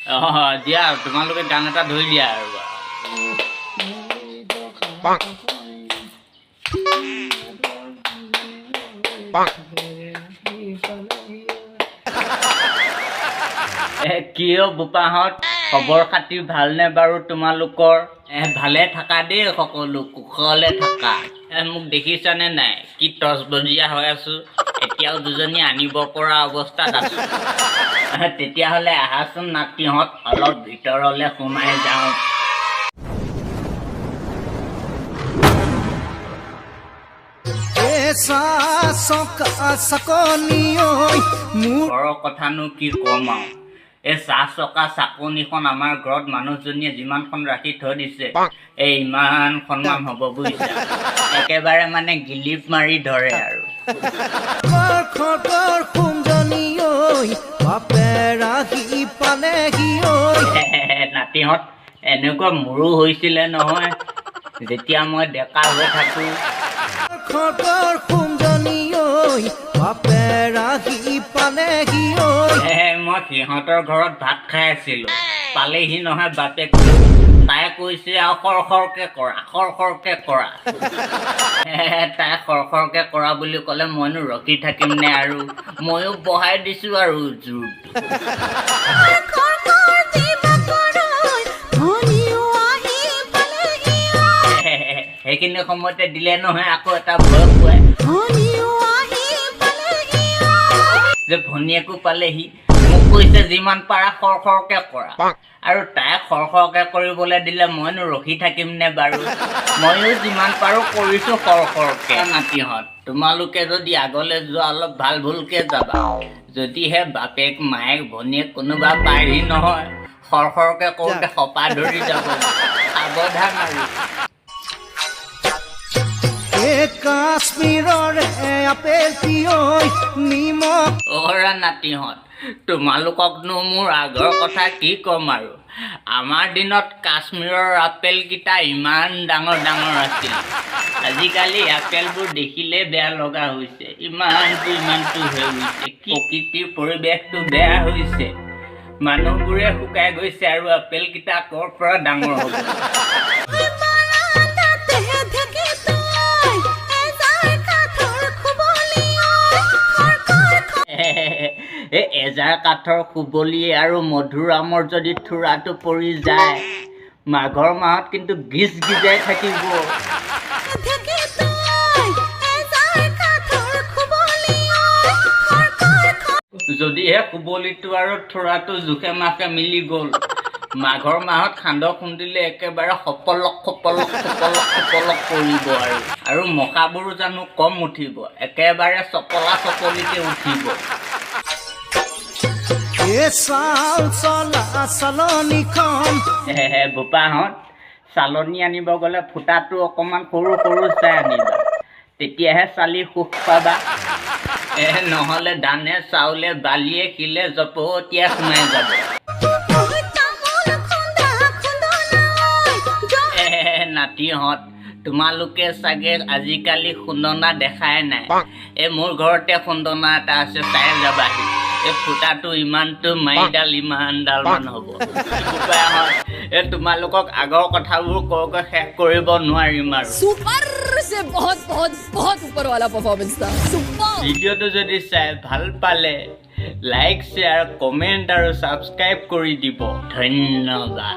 দিয়া তোমালোকে গান এটা ধৰি দিয়া আৰু কিয় বোপাহঁত খবৰ খাতি ভালনে বাৰু তোমালোকৰ ভালে থাকা দেই সকলো কুশলে থাকা মোক দেখিছানে নাই কি টচবজীয়া হৈ আছো এতিয়াও দুজনী আনিব পৰা অৱস্থাত আছো তেতিয়াহ'লে আহাচোন নাতিহঁত অলপ ভিতৰলৈ সোমাই যাওঁ ঘৰৰ কথানো কি ক'ম আৰু এই চাহ চকা চাকনিখন আমাৰ ঘৰত মানুহজনীয়ে যিমানখন ৰাখি থৈ দিছে এই ইমানখনমান হ'ব বুজিছা একেবাৰে মানে গিলিপ মাৰি ধৰে আৰু নাতিহঁত এনেকুৱা মোৰো হৈছিলে নহয় যেতিয়া মই ডেকা হৈ থাকো মই সিহঁতৰ ঘৰত ভাত খাই আছিলো পালেহি নহয় বাপেক তাই কৈছে আৰু খৰখৰকে কৰা তাই খৰখৰকে কৰা বুলি ক'লে মইনো ৰখি থাকিম নে আৰু ময়ো বহাই দিছো আৰু জোৰ সেইখিনি সময়তে দিলে নহয় আকৌ এটা ভয় খুৱাই যে ভনীয়েকো পালেহি মোক কৈছে যিমান পাৰা খৰখৰকে কৰা আৰু তাই খৰখৰকে কৰিবলৈ দিলে মইনো ৰখি থাকিম নে বাৰু ময়ো যিমান পাৰো কৰিছো খৰখৰকে নাতিহঁত তোমালোকে যদি আগলৈ যোৱা অলপ ভাল ভুলকে যাবা যদিহে বাপেক মায়েক ভনীয়েক কোনোবা পায়হি নহয় খৰখৰকে কৰোঁতে সপা ধৰি যাব সাৱধান আৰু কাশ্মীৰৰ আপেল নিমখ নাতিহঁত তোমালোককনো মোৰ আগৰ কথা কি ক'ম আৰু আমাৰ দিনত কাশ্মীৰৰ আপেলকেইটা ইমান ডাঙৰ ডাঙৰ আছিল আজিকালি আপেলবোৰ দেখিলে বেয়া লগা হৈছে ইমানটো হৈ গৈছে প্ৰকৃতিৰ পৰিৱেশটো বেয়া হৈছে মানুহবোৰে শুকাই গৈছে আৰু আপেলকেইটা ক'ৰ পৰা ডাঙৰ হ'ব এজাৰ কাঠৰ কুবলি আৰু মধুৰামৰ যদি থোৰাটো পৰি যায় মাঘৰ মাহত কিন্তু গিজ গিজাই থাকিব যদিহে কুবলিটো আৰু থোৰাটো জোখে মাখে মিলি গ'ল মাঘৰ মাহত সান্দহ খুন্দিলে একেবাৰে সপলক পৰিব আৰু মকাবোৰো জানো কম উঠিব একেবাৰে চপলা চপলিতে উঠিব বোপাহঁত চালনী আনিব গ'লে ফুটাটো অকণমান সৰু চাই আনিবা তেতিয়াহে চালি সুখ পাবা নহ'লে ধানে চাউলে বালিয়ে শিলে জপতীয়া সোমাই যাব নাতিহঁত তোমালোকে চাগে আজিকালি খুন্দনা দেখাই নাই মোৰ ঘৰতে খুন্দনা এটা আছে চাই যাবাহি ফুটাটো ইমানটো মাৰিডাল ইমানডাল মান হ'ব তোমালোকক আগৰ কথাবোৰ কওঁকৈ শেষ কৰিব নোৱাৰিম আৰু ভিডিঅ'টো যদি চাই ভাল পালে লাইক শ্বেয়াৰ কমেণ্ট আৰু ছাবস্ক্ৰাইব কৰি দিব ধন্যবাদ